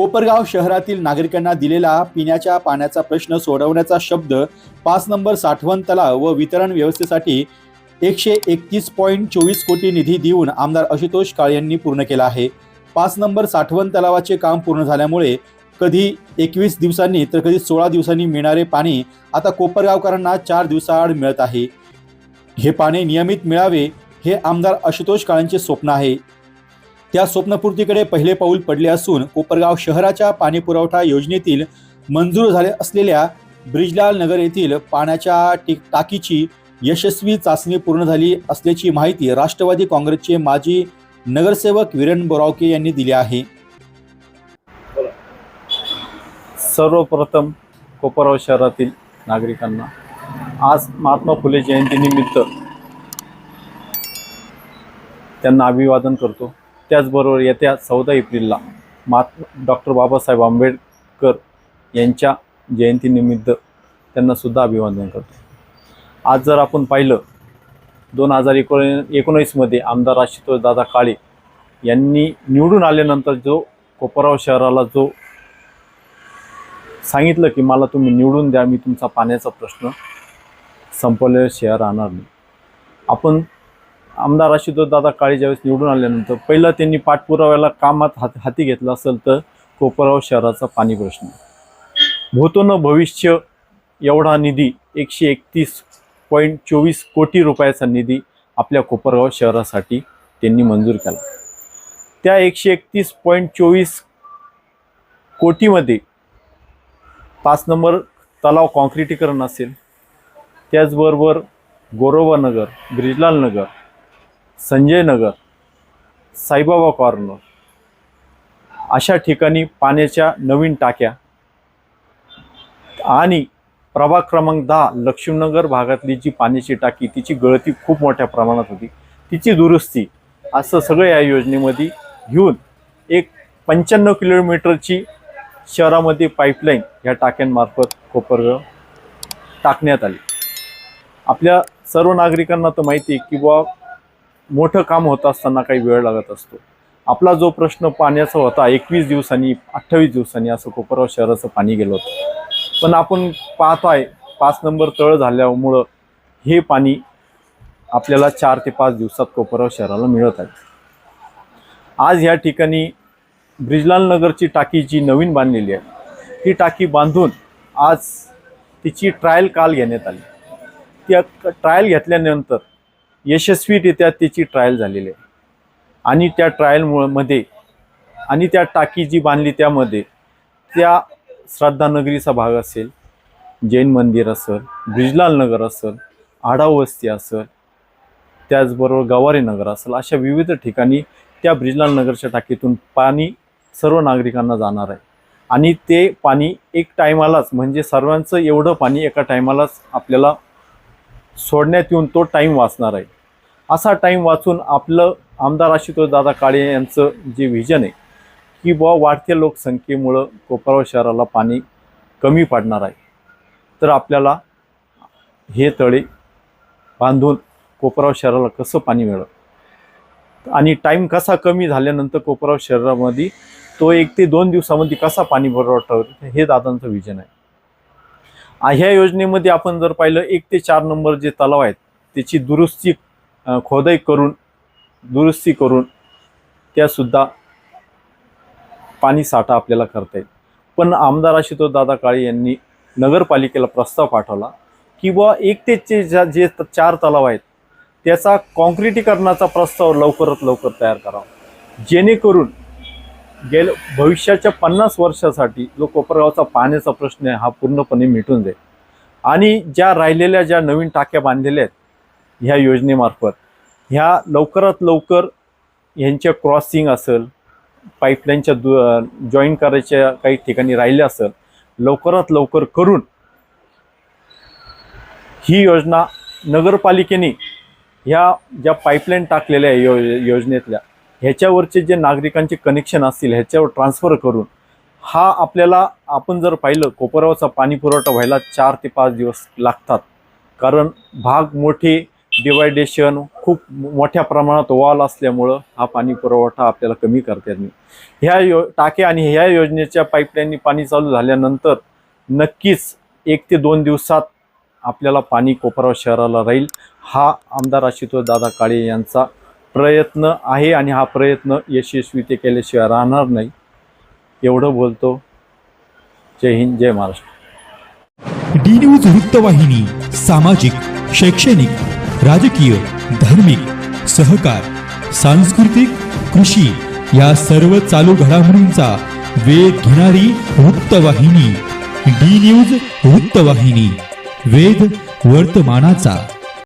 कोपरगाव शहरातील नागरिकांना दिलेला पिण्याच्या पाण्याचा प्रश्न सोडवण्याचा शब्द 5 नंबर साठवण तलाव व वितरण व्यवस्थेसाठी 131.24 कोटी निधी देऊन आमदार आशुतोष काळे यांनी पूर्ण केला आहे। 5 नंबर साठवण तलावाचे काम पूर्ण झाल्यामुळे कधी 21 दिवसांनी तर कधी 16 दिवसांनी मिळणारे पाणी आता कोपरगावकरांना 4 दिवसाआड मिळत आहे। हे पाणी नियमित मिळावे हे आमदार आशुतोष काळेंचे स्वप्न आहे। त्या स्वप्नपूर्तीकडे पहिले पाऊल पडले असून कोपरगाव शहराच्या पाणीपुरवठा योजनेतील मंजूर झाले असलेल्या ब्रिजलाल नगर येथील पाण्याच्या टाकीची यशस्वी चाचणी पूर्ण झाली असल्याची माहिती राष्ट्रवादी काँग्रेसचे माजी नगरसेवक वीरेन बोरावके यांनी दिली आहे। सर्वप्रथम कोपरगाव शहरातील नागरिकांना आज महात्मा फुले जयंतीनिमित्त त्यांना अभिवादन करतो। त्याचबरोबर येत्या 14 एप्रिलला डॉक्टर बाबासाहेब आंबेडकर यांच्या जयंतीनिमित्त त्यांना सुद्धा अभिवादन करतो। आज जर आपण पाहिलं 2019 मध्ये आमदार आशुतोष दादा काळे यांनी निवडून आल्यानंतर जो कोपरगाव शहराला जो सांगितलं की मला तुम्ही निवडून द्या, मी तुमचा पाण्याचा प्रश्न संपवल्याशिवाय राहणार नाही। आपण आमदार आशुतोष दादा काळे ज्यावेळेस निवडून आल्यानंतर पहिलं त्यांनी पाठपुराव्याला कामात हाती घेतलं असेल तर कोपरगाव शहराचा पाणी प्रश्न, भूतो न भविष्य एवढा निधी 131.24 कोटी रुपयाचा निधी आपल्या कोपरगाव शहरासाठी त्यांनी मंजूर केला। त्या 131.24 कोटीमध्ये 5 नंबर तलाव कॉन्क्रिटीकरण असेल, त्याचबरोबर गोरोबा नगर, ब्रिजलाल नगर, संजय नगर, साईबाबा कॉर्नर अशा ठिकाणी पाण्याच्या नवीन टाक्या आणि प्रभाग क्रमांक 10 लक्ष्मीनगर भागातली जी पाण्याची टाकी तिची गळती खूप मोठ्या प्रमाणात होती, तिची दुरुस्ती असं सगळं या योजनेमध्ये घेऊन एक 95 किलोमीटरची शहरामध्ये पाईपलाईन या टाक्यांमार्फत कोपरगाव टाकण्यात आली। आपल्या सर्व नागरिकांना तर माहिती आहे की बुवा मोठं काम होत असताना काही वेळ लागत असतो। आपला जो प्रश्न पाण्याचा होता 21 दिवसांनी 28 दिवसांनी असं कोपरगाव शहराचं पाणी गेलं होतं, पण आपण पाहतोय 5 नंबर तळ झाल्यामुळं हे पाणी आपल्याला 4 ते 5 दिवसात कोपरगाव शहराला मिळत आहे। आज या ठिकाणी ब्रिजलाल नगरची टाकी जी नवीन बांधलेली आहे ती टाकी बांधून आज तिची ट्रायल काल घेण्यात आली। त्या ट्रायल घेतल्यानंतर यशस्वीरित्या तिची ट्रायल झालेली आहे आणि त्या ट्रायलमध्ये आणि त्या टाकी जी बांधली त्यामध्ये त्या श्रद्धानगरीचा भाग असेल, जैन मंदिर असेल, ब्रिजलाल नगर असेल, आढाव वस्ती असेल, त्याचबरोबर गवारी नगर असेल, अशा विविध ठिकाणी त्या ब्रिजलाल नगरच्या टाकीतून पाणी सर्व नागरिकांना जाणार आहे आणि ते पाणी एक टायमालाच म्हणजे सर्वांचं एवढं पाणी एका टायमालाच आपल्याला सोडण्यात येऊन तो टाईम वाचणार आहे। असा टाईम वाचून आपलं आमदार आशुतोष दादा काळे यांचं जे व्हिजन आहे की बुवा वाढत्या लोकसंख्येमुळं कोपरगाव शहराला पाणी कमी पडणार आहे, तर आपल्याला हे तळे बांधून कोपरगाव शहराला कसं पाणी मिळेल आणि टाईम कसा कमी झाल्यानंतर कोपरगाव शहरामध्ये तो 1 ते 2 दिवसामध्ये कसा पाणी पुरवठा होईल हे दादांचं व्हिजन आहे। ह्या योजनेमध्ये आपण जर पाहिलं 1 ते 4 नंबर जे तलाव आहेत त्याची खोदाई करून दुरुस्ती करून त्यासुद्धा पाणी साठा आपल्याला करता येईल। पण आमदार आशुतोष दादा काळे यांनी नगरपालिकेला प्रस्ताव पाठवला की बुवा 1 ते जे 4 तलाव आहेत त्याचा कॉन्क्रिटीकरणाचा प्रस्ताव लवकरात लवकर तयार करावा, जेणेकरून भविष्याच्या 50 वर्षासाठी जो कोपरगावचा पाण्याचा प्रश्न आहे हा पूर्णपणे मिटून जाईल आणि ज्या राहिलेल्या ज्या नवीन टाक्या बांधलेल्या आहेत ह्या योजनेमार्फत ह्या लवकरात लवकर ह्यांच्या क्रॉसिंग असेल, पाईपलाईनच्या जॉईन करायच्या काही ठिकाणी राहिल्या असेल, लवकरात लवकर करून ही योजना नगरपालिकेने ह्या ज्या पाईपलाईन टाकलेल्या योजनेतल्या ह्याच्यावरचे जे नागरिकांचे कनेक्शन असतील ह्याच्यावर ट्रान्सफर करून हा आपल्याला आपण जर पाहिलं कोपरगावचा पाणी पुरवठा व्हायला 4 ते 5 दिवस लागतात, कारण भाग मोठे डिवायडेशन खूप मोठ्या प्रमाणात वॉल असल्यामुळं हा पाणी पुरवठा आपल्याला कमी करता येत नाही. ह्या टाक्या आणि ह्या योजनेच्या पाईपलाईननी पाणी चालू झाल्यानंतर नक्कीच 1 ते 2 दिवसात आपल्याला पाणी कोपरगाव शहराला राहील. हा आमदार आशुतोष दादा काळे यांचा प्रयत्न आहे आणि हा प्रयत्न यशस्वी ते केल्याशिवाय राहणार नाही. एवढं बोलतो. जय हिंद, जय महाराष्ट्र. डी न्यूज वृत्तवाहिनी सामाजिक, शैक्षणिक, राजकीय, धार्मिक, सहकार, सांस्कृतिक, कृषी या सर्व चालू घडामोडींचा वेध घेणारी वृत्तवाहिनी. डी न्यूज वृत्तवाहिनी, वेध वर्तमानाचा.